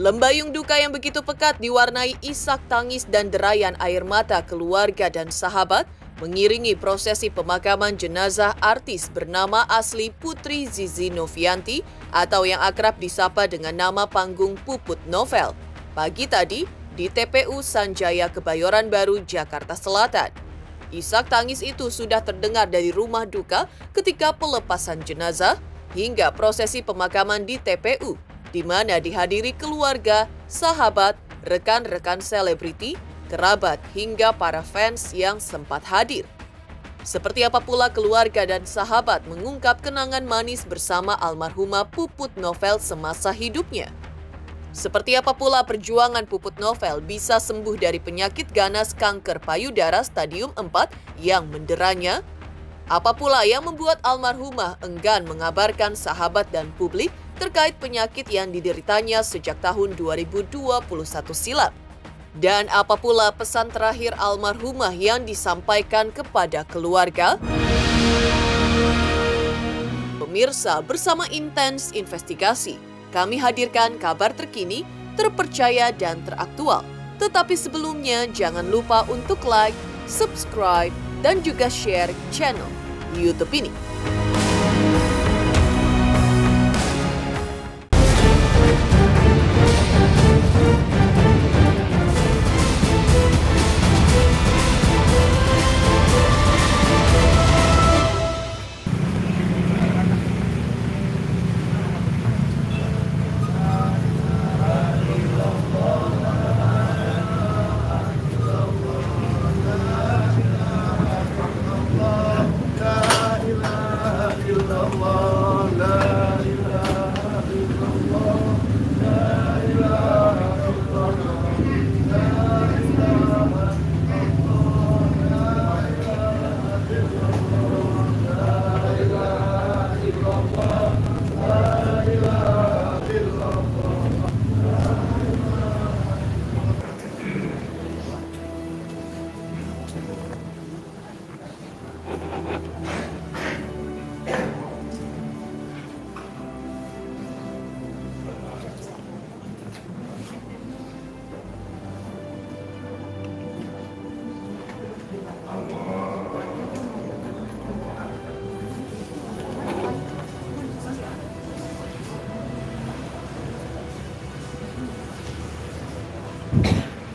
Lembayung duka yang begitu pekat diwarnai isak tangis dan derayan air mata keluarga dan sahabat mengiringi prosesi pemakaman jenazah artis bernama asli Putri Zizi Novianti atau yang akrab disapa dengan nama panggung Puput Novel. Pagi tadi di TPU Sanjaya Kebayoran Baru, Jakarta Selatan. Isak tangis itu sudah terdengar dari rumah duka ketika pelepasan jenazah hingga prosesi pemakaman di TPU, di mana dihadiri keluarga, sahabat, rekan-rekan selebriti, kerabat, hingga para fans yang sempat hadir. Seperti apa pula keluarga dan sahabat mengungkap kenangan manis bersama almarhumah Puput Novel semasa hidupnya. Seperti apa pula perjuangan Puput Novel bisa sembuh dari penyakit ganas kanker payudara stadium 4 yang menderanya. Apa pula yang membuat almarhumah enggan mengabarkan sahabat dan publik terkait penyakit yang dideritanya sejak tahun 2021 silam. Dan apa pula pesan terakhir almarhumah yang disampaikan kepada keluarga? Pemirsa, bersama Intens Investigasi, kami hadirkan kabar terkini, terpercaya dan teraktual. Tetapi sebelumnya jangan lupa untuk like, subscribe, dan juga share channel YouTube ini.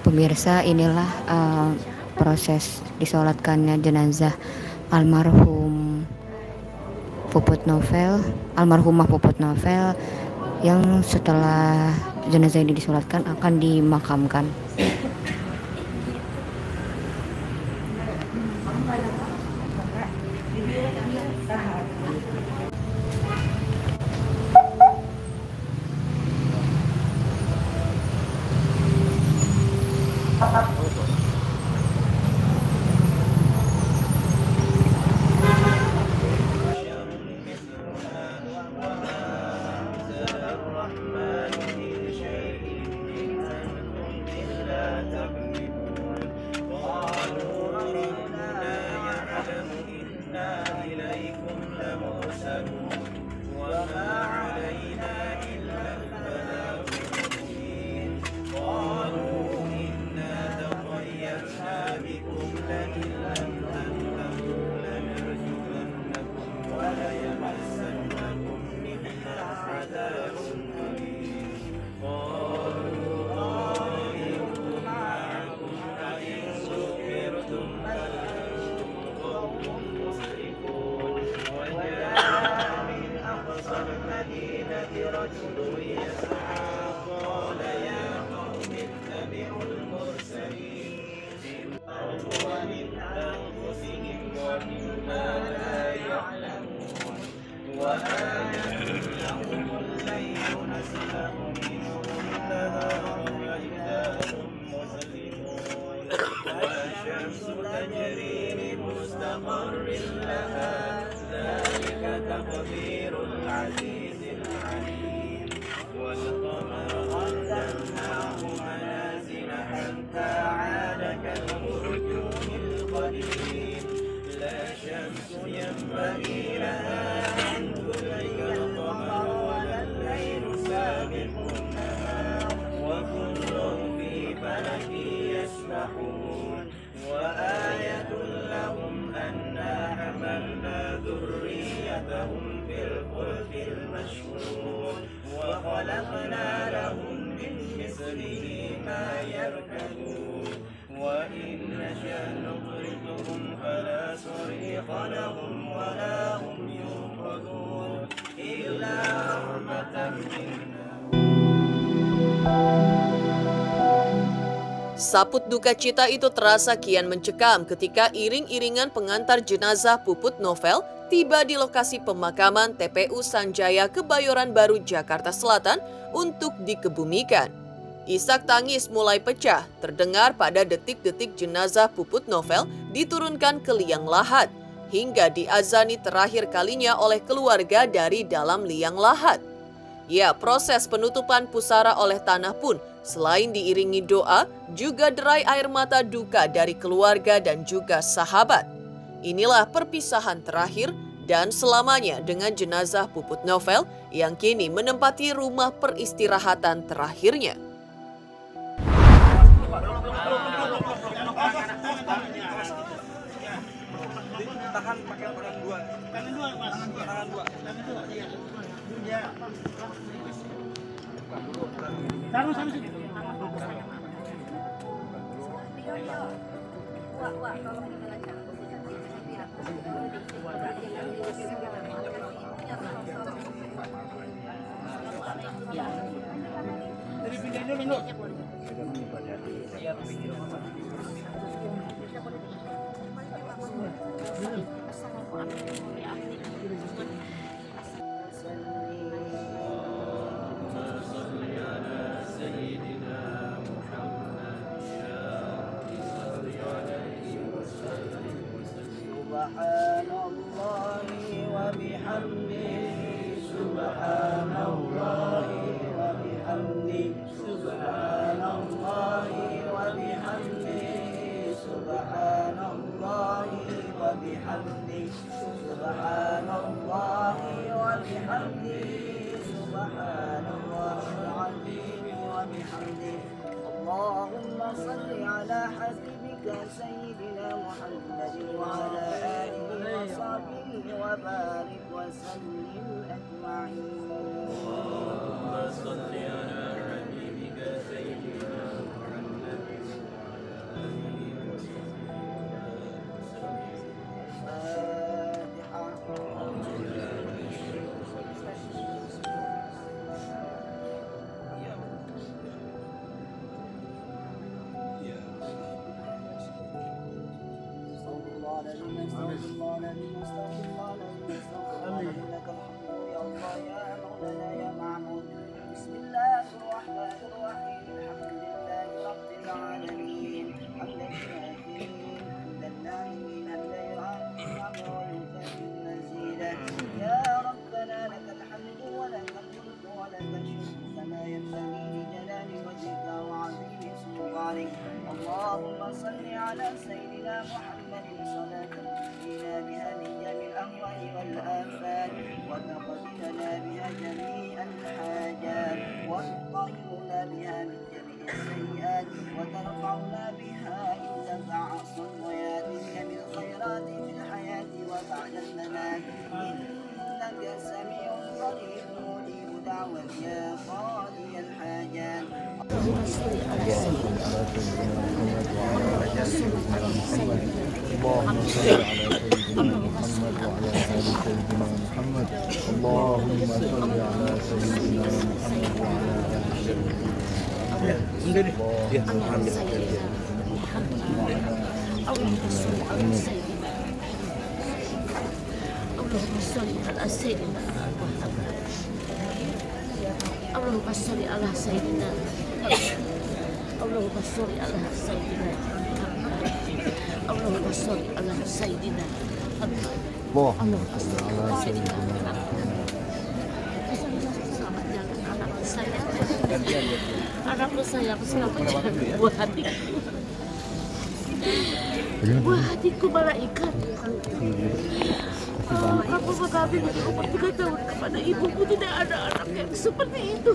Pemirsa, inilah proses disolatkannya jenazah almarhumah Puput Novel yang setelah jenazah ini disolatkan akan dimakamkan. وحملتهم في الفلك المشحون وخلقنا لهم من مثله ما يركبون وإن نشأ نغرقهم فلا صريخ لهم ولا هم ينقذون إلا رحمة منا. Saput duka cita itu terasa kian mencekam ketika iring-iringan pengantar jenazah Puput Novel tiba di lokasi pemakaman TPU Sanjaya Kebayoran Baru, Jakarta Selatan untuk dikebumikan. Isak tangis mulai pecah terdengar pada detik-detik jenazah Puput Novel diturunkan ke liang lahat hingga diazani terakhir kalinya oleh keluarga dari dalam liang lahat. Ya, proses penutupan pusara oleh tanah pun selain diiringi doa, juga derai air mata duka dari keluarga dan juga sahabat. Inilah perpisahan terakhir dan selamanya dengan jenazah Puput Novel yang kini menempati rumah peristirahatan terakhirnya. Tahan pakai tangan dua. Tangan dua, Mas. Tangan dua. Tangan dua. Iya. Sama sini. Jadi pindahin dulu. اللهم صل على حبيبك سيدنا محمد وعلى آله وصحبه وبارك وسلم أجمعين. اللهم صل على حبيبك سيدنا محمد وعلى آله بسم الله الرحمن الرحيم الحمد لله رب العالمين حمدا شاكرين حمدا ناعمين حمدا يعافي نعمه ويكافئ مزيدا يا ربنا لك الحمد ولك الملك ولك الشكر كما ينبغي لجلال وجهك وعظيم سلطانك. اللهم صل على سيدنا محمد صلاة تنجينا بها من جميع الأهواء والآفات وتقضي لنا بها جميع الحاجات وتطهرنا بها من جميع السيئات وترفعنا بها عندك عصا وياتيك بالخيرات في الحياة وبعد الممات إنك سميع قريب مجيب دعوة يا قاضي الحاجات. اللهم صل على سيدنا محمد وعلى آل سيدنا محمد. اللهم صل على سيدنا محمد وعلى آل سيدنا محمد. اللهم صل على سيدنا محمد وعلى آل سيدنا اللهم صل على سيدنا محمد. اللهم صل على سيدنا اللهم صل على سيدنا محمد. اللهم صل على سيدنا محمد. اللهم صل على سيدنا محمد. Selamat jalan anakku sayang. Anakku sayang, selamat jalan buah hatiku. Buah hatiku malaikatku. Kamu mengabdi di umur 3 tahun kepada ibumu. Tidak ada anak yang seperti itu.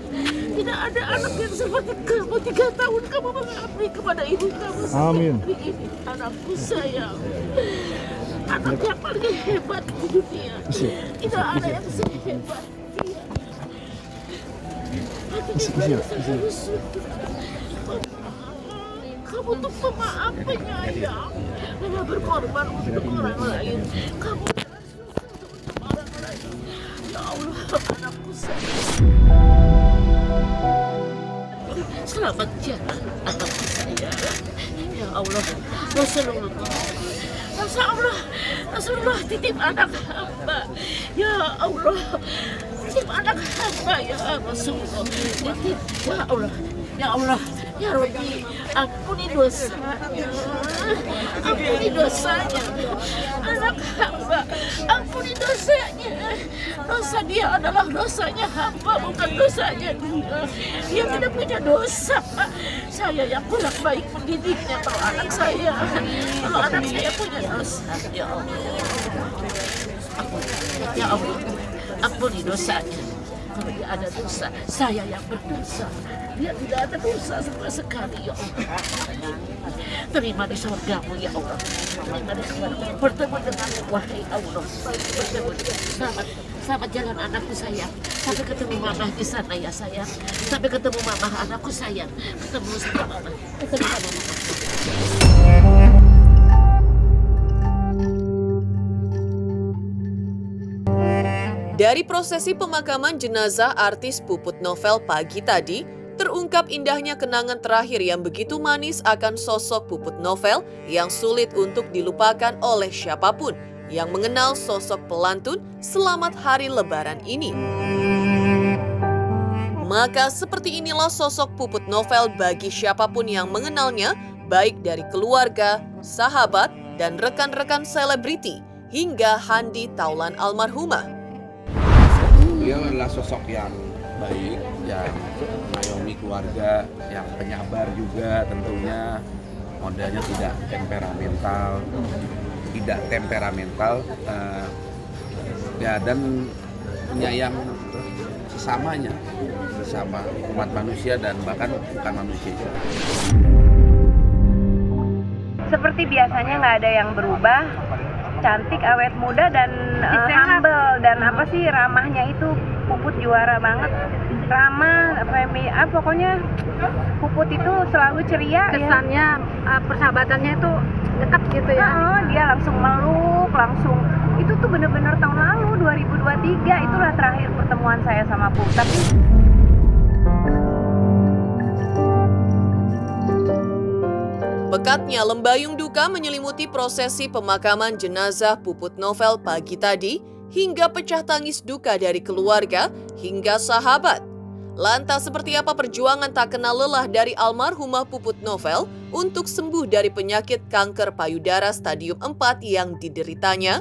Tidak ada anak yang seperti kamu. 3 tahun kamu mengabdi kepada ibu kamu. Amin. Ini anakku sayang. anak yang paling hebat di dunia. Tidak ada yang sehebat dia. Kamu tuh pemaaf, penyayang, rela berkorban untuk orang lain. Kamu rela susah untuk orang lain. Ya Allah, anakku sayang. Selamat jalan, anakku sayang. Ya Allah, Rasulullah titip anak hamba. Ya Allah, titip anak hamba ya Rasulullah. Titip, ya Allah, ya Rabbi, ampuni dosanya, ampuni dosanya, anak hamba, ampuni dosanya. Dosa dia adalah dosanya hamba, bukan dosanya dia. Dia tidak punya dosa. Saya yang kurang baik mendidiknya. Kalau anak saya punya dosa, ya Allah, ya Allah, ampuni dosanya. Kalau dia ada dosa, saya yang berdosa. Dia tidak ada dosa sama sekali, ya Allah. Terima di surgamu, ya Allah. Terima di surgamu. Bertemu denganmu, wahai Allah. Bertemu dengan selamat jalan anakku sayang. Sampai ketemu mama di sana ya sayang. Sampai ketemu mama, anakku sayang. Ketemu sama mama. Ketemu sama mama. Dari prosesi pemakaman jenazah artis Puput Novel pagi tadi, terungkap indahnya kenangan terakhir yang begitu manis akan sosok Puput Novel yang sulit untuk dilupakan oleh siapapun yang mengenal sosok pelantun Selamat Hari Lebaran ini. Maka seperti inilah sosok Puput Novel bagi siapapun yang mengenalnya, baik dari keluarga, sahabat, dan rekan-rekan selebriti, hingga Handi Taulan almarhumah. Beliau adalah sosok yang baik, yang mengayomi keluarga, yang penyabar juga tentunya, modelnya tidak temperamental, ya, dan penyayang sesamanya, bersama umat manusia dan bahkan bukan manusia. Seperti biasanya nggak ada yang berubah, cantik, awet muda, dan humble, dan ramahnya itu Puput juara banget, ramah, pokoknya Puput itu selalu ceria. Kesannya ya. Persahabatannya itu dekat gitu ya. Dia langsung meluk, itu tuh bener-bener tahun lalu 2023 itulah terakhir pertemuan saya sama Puput. Tapi pekatnya lembayung duka menyelimuti prosesi pemakaman jenazah Puput Novel pagi tadi, hingga pecah tangis duka dari keluarga hingga sahabat. Lantas seperti apa perjuangan tak kenal lelah dari almarhumah Puput Novel untuk sembuh dari penyakit kanker payudara stadium 4 yang dideritanya?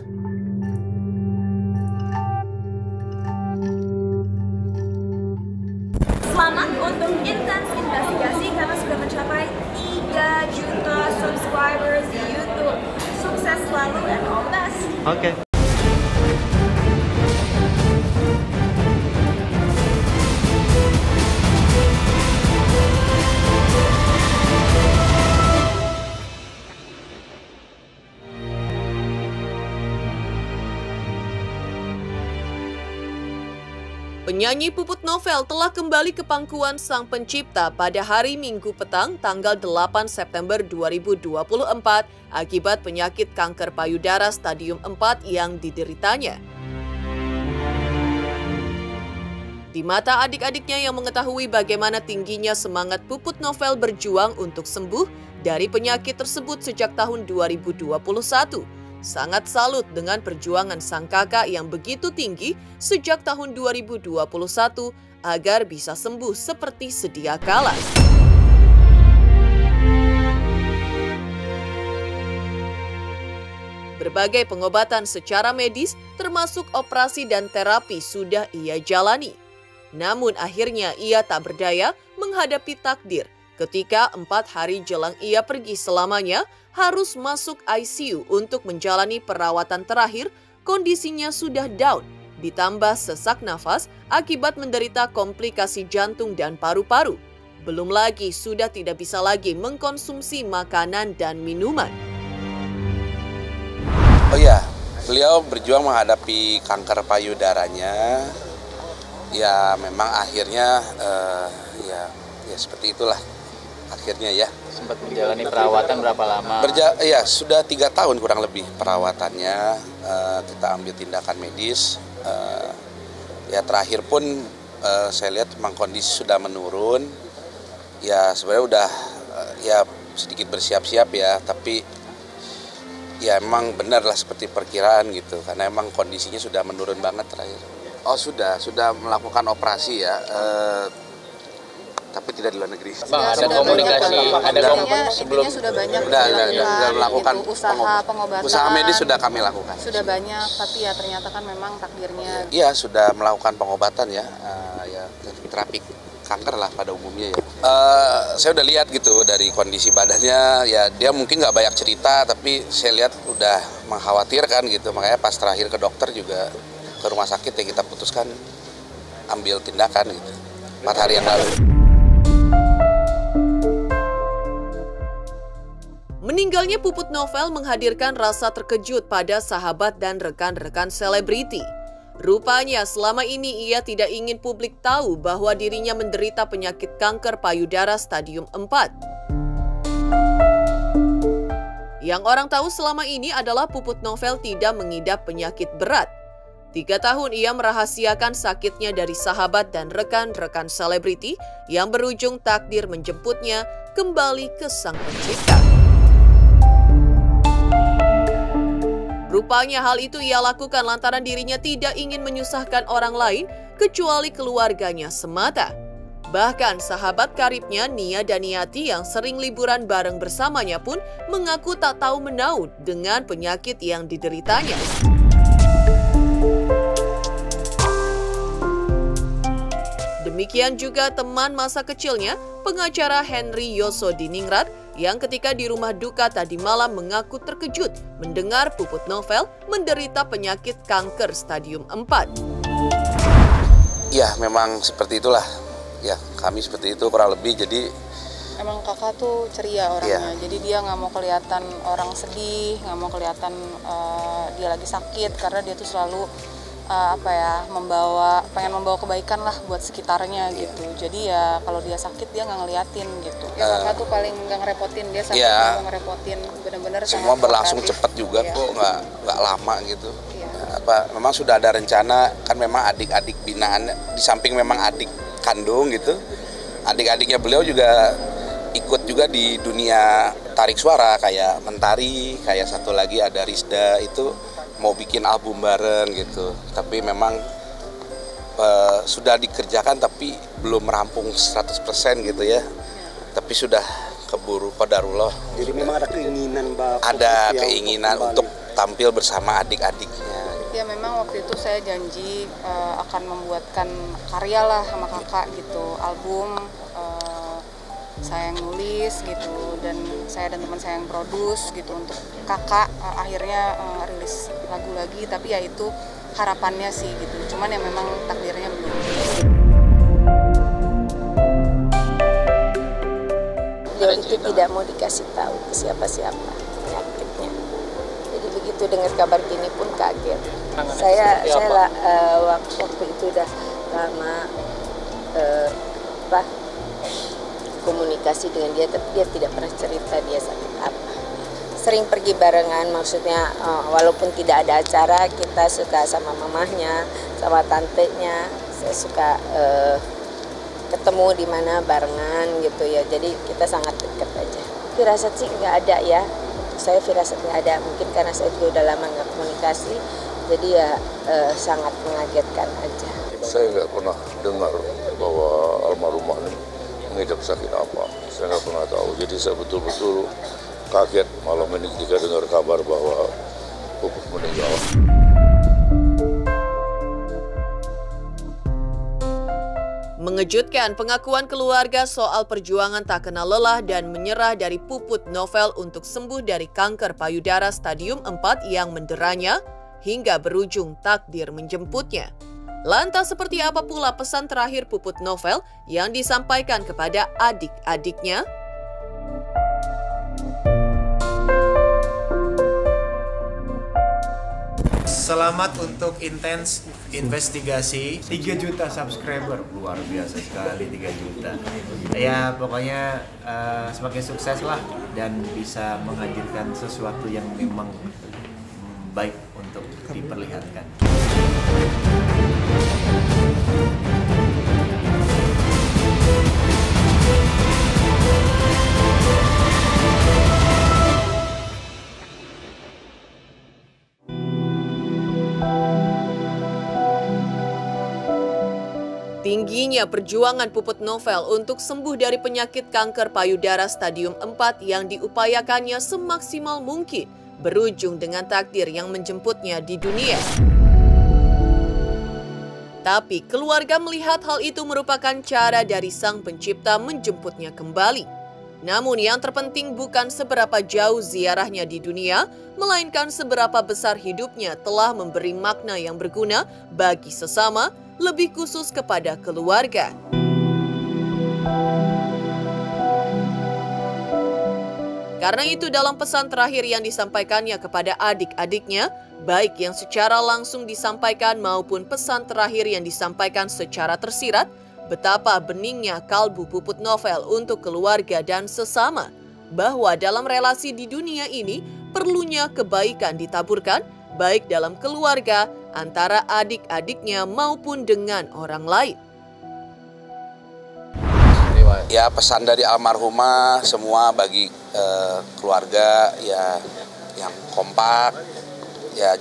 Selamat untuk Intens Investigasi karena sudah mencapai 3 juta subscribers di YouTube. Sukses selalu dan all the best. Oke. Penyanyi Puput Novel telah kembali ke pangkuan Sang Pencipta pada hari Minggu petang tanggal 8 September 2024 akibat penyakit kanker payudara stadium 4 yang dideritanya. Di mata adik-adiknya yang mengetahui bagaimana tingginya semangat Puput Novel berjuang untuk sembuh dari penyakit tersebut sejak tahun 2021, sangat salut dengan perjuangan sang kakak yang begitu tinggi sejak tahun 2021 agar bisa sembuh seperti sedia kala. Berbagai pengobatan secara medis termasuk operasi dan terapi sudah ia jalani. Namun akhirnya ia tak berdaya menghadapi takdir ketika 4 hari jelang ia pergi selamanya harus masuk ICU untuk menjalani perawatan terakhir. Kondisinya sudah down, ditambah sesak nafas akibat menderita komplikasi jantung dan paru-paru. Belum lagi sudah tidak bisa lagi mengkonsumsi makanan dan minuman. Oh iya, beliau berjuang menghadapi kanker payudaranya. Ya memang akhirnya ya seperti itulah akhirnya ya. Sempat menjalani perawatan berapa lama? Ya sudah 3 tahun kurang lebih perawatannya. Kita ambil tindakan medis. Ya terakhir pun saya lihat memang kondisi sudah menurun. Ya sebenarnya udah ya sedikit bersiap-siap ya, tapi ya emang benar lah seperti perkiraan gitu, karena emang kondisinya sudah menurun banget terakhir. Oh sudah melakukan operasi ya, tapi tidak di luar negeri. Bang, ada komunikasi, sebelum sudah banyak sudah melakukan pengobatan, usaha medis sudah kami lakukan. Sudah banyak, tapi ya ternyata kan memang takdirnya. Iya sudah melakukan pengobatan ya, ya terapi kanker lah pada umumnya ya. Saya udah lihat gitu dari kondisi badannya, ya dia mungkin nggak banyak cerita, tapi saya lihat udah mengkhawatirkan gitu, makanya pas terakhir ke dokter juga ke rumah sakit ya kita putuskan ambil tindakan gitu 4 hari yang lalu. Meninggalnya Puput Novel menghadirkan rasa terkejut pada sahabat dan rekan-rekan selebriti. Rupanya selama ini ia tidak ingin publik tahu bahwa dirinya menderita penyakit kanker payudara stadium 4. Yang orang tahu selama ini adalah Puput Novel tidak mengidap penyakit berat. 3 tahun ia merahasiakan sakitnya dari sahabat dan rekan-rekan selebriti yang berujung takdir menjemputnya kembali ke Sang Pencipta. Rupanya hal itu ia lakukan lantaran dirinya tidak ingin menyusahkan orang lain kecuali keluarganya semata. Bahkan sahabat karibnya Nia Daniati yang sering liburan bareng bersamanya pun mengaku tak tahu menahu dengan penyakit yang dideritanya. Demikian juga teman masa kecilnya, pengacara Henry Yosodiningrat, yang ketika di rumah duka tadi malam mengaku terkejut mendengar Puput Novel menderita penyakit kanker stadium 4. Ya memang seperti itulah, ya kami seperti itu kurang lebih, jadi emang kakak tuh ceria orangnya, jadi dia nggak mau kelihatan orang sedih, nggak mau kelihatan dia lagi sakit, karena dia tuh selalu pengen membawa kebaikan lah buat sekitarnya gitu. Jadi ya kalau dia sakit dia nggak ngeliatin gitu. Ya kakak tuh paling nggak ngerepotin, dia sakit nggak mau ngerepotin, bener-bener semua berlangsung cepat juga kok, nggak lama gitu. Memang sudah ada rencana, kan memang adik-adik binaan, di samping memang adik kandung gitu, adik-adiknya beliau juga ikut juga di dunia tarik suara, kayak Mentari, kayak satu lagi ada Rizda, itu mau bikin album bareng gitu, tapi memang sudah dikerjakan tapi belum rampung 100% gitu ya, tapi sudah keburu qadarullah. Jadi memang ada keinginan ada keinginan untuk tampil bersama adik-adiknya. Ya memang waktu itu saya janji akan membuatkan karya lah sama kakak gitu, album saya yang nulis gitu, dan saya dan teman saya yang produce gitu untuk kakak. Akhirnya rilis lagu lagi, tapi ya itu harapannya sih gitu, cuman ya memang takdirnya belum. Dia itu tidak mau dikasih tahu ke siapa-siapa penyakitnya, jadi begitu dengar kabar gini pun kaget. Saya waktu itu udah lama komunikasi dengan dia, tapi dia tidak pernah cerita dia sakit apa. Sering pergi barengan, maksudnya walaupun tidak ada acara, kita suka sama mamahnya, sama tantenya, saya suka ketemu di mana barengan gitu ya, jadi kita sangat dekat aja. Firasat sih nggak ada ya, saya firasat nggak ada, mungkin karena saya juga udah lama nggak komunikasi, jadi ya sangat mengagetkan aja. Saya nggak pernah dengar bahwa almarhumah ini mengidap sakit apa, saya nggak pernah tahu. Jadi saya betul-betul kaget malam ini ketika dengar kabar bahwa Puput meninggal. Mengejutkan pengakuan keluarga soal perjuangan tak kenal lelah dan menyerah dari Puput Novel untuk sembuh dari kanker payudara stadium 4 yang menderanya hingga berujung takdir menjemputnya. Lantas seperti apa pula pesan terakhir Puput Novel yang disampaikan kepada adik-adiknya? Selamat untuk intens investigasi. 3 juta subscriber, luar biasa sekali 3 juta. Ya pokoknya semakin sukses lah dan bisa menghadirkan sesuatu yang memang baik untuk diperlihatkan. Tingginya perjuangan Puput Novel untuk sembuh dari penyakit kanker payudara stadium 4 yang diupayakannya semaksimal mungkin berujung dengan takdir yang menjemputnya di dunia. Tapi keluarga melihat hal itu merupakan cara dari Sang Pencipta menjemputnya kembali. Namun yang terpenting bukan seberapa jauh ziarahnya di dunia, melainkan seberapa besar hidupnya telah memberi makna yang berguna bagi sesama, lebih khusus kepada keluarga. Karena itu dalam pesan terakhir yang disampaikannya kepada adik-adiknya, baik yang secara langsung disampaikan maupun pesan terakhir yang disampaikan secara tersirat, betapa beningnya kalbu Puput Novel untuk keluarga dan sesama, bahwa dalam relasi di dunia ini perlunya kebaikan ditaburkan, baik dalam keluarga, antara adik-adiknya maupun dengan orang lain. Ya pesan dari almarhumah semua bagi keluarga ya yang kompak, ya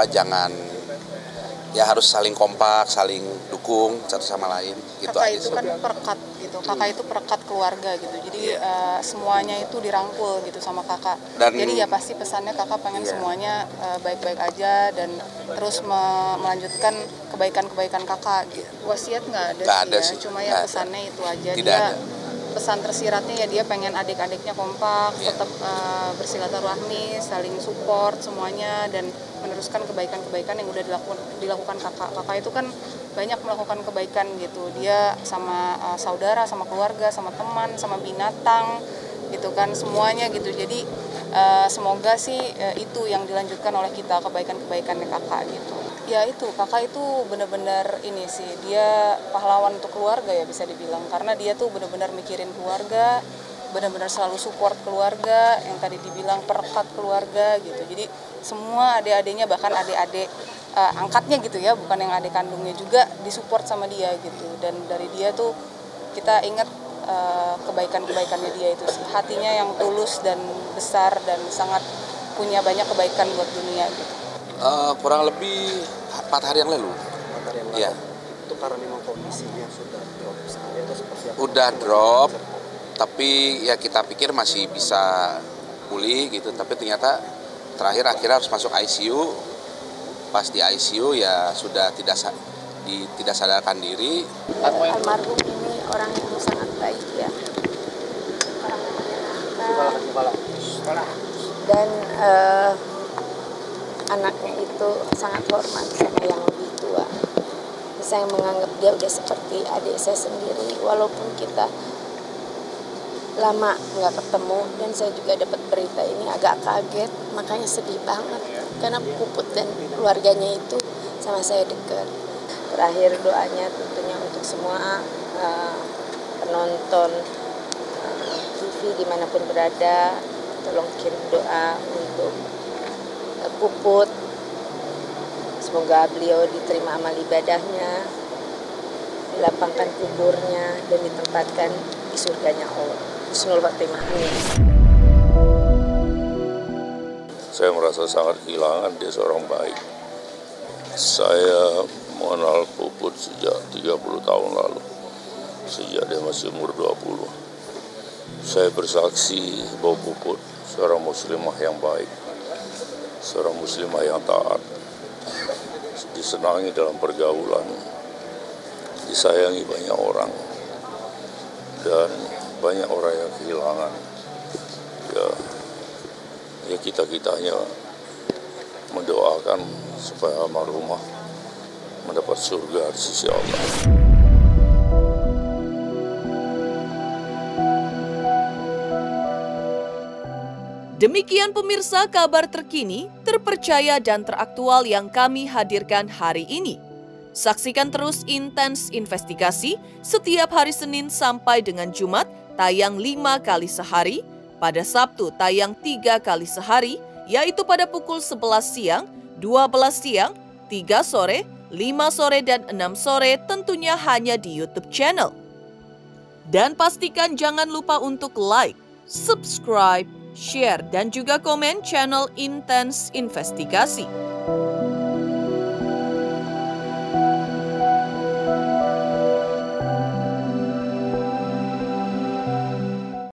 jangan ya harus saling kompak, saling dukung satu sama lain gitu. Kakak itu kan perekat gitu, kakak itu perekat keluarga gitu, jadi semuanya itu dirangkul gitu sama kakak. Jadi ya pasti pesannya kakak pengen semuanya baik-baik aja dan terus melanjutkan kebaikan-kebaikan kakak gitu. Wasiat nggak ada sih, cuma ya pesannya itu aja. Dia pesan tersiratnya ya dia pengen adik-adiknya kompak, tetap bersilaturahmi, saling support semuanya dan meneruskan kebaikan-kebaikan yang udah dilakukan kakak. Kakak itu kan banyak melakukan kebaikan gitu. Dia sama saudara, sama keluarga, sama teman, sama binatang gitu kan, semuanya gitu. Jadi semoga sih itu yang dilanjutkan oleh kita, kebaikan-kebaikannya kakak gitu. Ya itu, kakak itu benar-benar ini sih, dia pahlawan untuk keluarga ya bisa dibilang. Karena dia tuh benar-benar mikirin keluarga, benar-benar selalu support keluarga, yang tadi dibilang perekat keluarga gitu. Jadi semua adik-adiknya, bahkan adik-adik angkatnya gitu ya, bukan yang adik kandungnya juga disupport sama dia gitu. Dan dari dia tuh kita ingat kebaikan-kebaikannya dia itu sih. Hatinya yang tulus dan besar dan sangat punya banyak kebaikan buat dunia gitu. Kurang lebih 4 hari yang lalu. 4 hari yang lalu. Ya. Itu karena memang kondisinya sudah drop sekali atau seperti apa? Udah drop, tapi ya kita pikir masih bisa pulih gitu. Tapi ternyata terakhir akhirnya harus masuk ICU. Pas di ICU ya sudah tidak sadarkan diri. Almarhum ini orang yang sangat baik ya, orang yang menyenangkan, dan anaknya itu sangat hormat sama yang lebih tua. Saya menganggap dia udah seperti adik saya sendiri, walaupun kita lama nggak ketemu. Dan saya juga dapat berita ini agak kaget, makanya sedih banget karena Puput dan keluarganya itu sama saya dekat. Terakhir doanya tentunya untuk semua penonton TV dimanapun berada, tolong kirim doa untuk Puput. Semoga beliau diterima amal ibadahnya, dilapangkan kuburnya, dan ditempatkan di surganya Allah. Husnul Khotimah. Saya merasa sangat kehilangan, dia seorang baik. Saya mengenal Puput sejak 30 tahun lalu, sejak dia masih umur 20. Saya bersaksi bahwa Puput seorang muslimah yang baik, seorang muslimah yang taat, disenangi dalam pergaulan, disayangi banyak orang, dan banyak orang yang kehilangan. Ya kita-kitanya mendoakan supaya almarhumah mendapat surga di sisi Allah. Demikian pemirsa kabar terkini, terpercaya dan teraktual yang kami hadirkan hari ini. Saksikan terus Intens Investigasi setiap hari Senin sampai dengan Jumat tayang 5 kali sehari, pada Sabtu tayang 3 kali sehari, yaitu pada pukul 11 siang, 12 siang, 3 sore, 5 sore, dan 6 sore tentunya hanya di YouTube channel. Dan pastikan jangan lupa untuk like, subscribe, share, dan juga komen channel Intens Investigasi.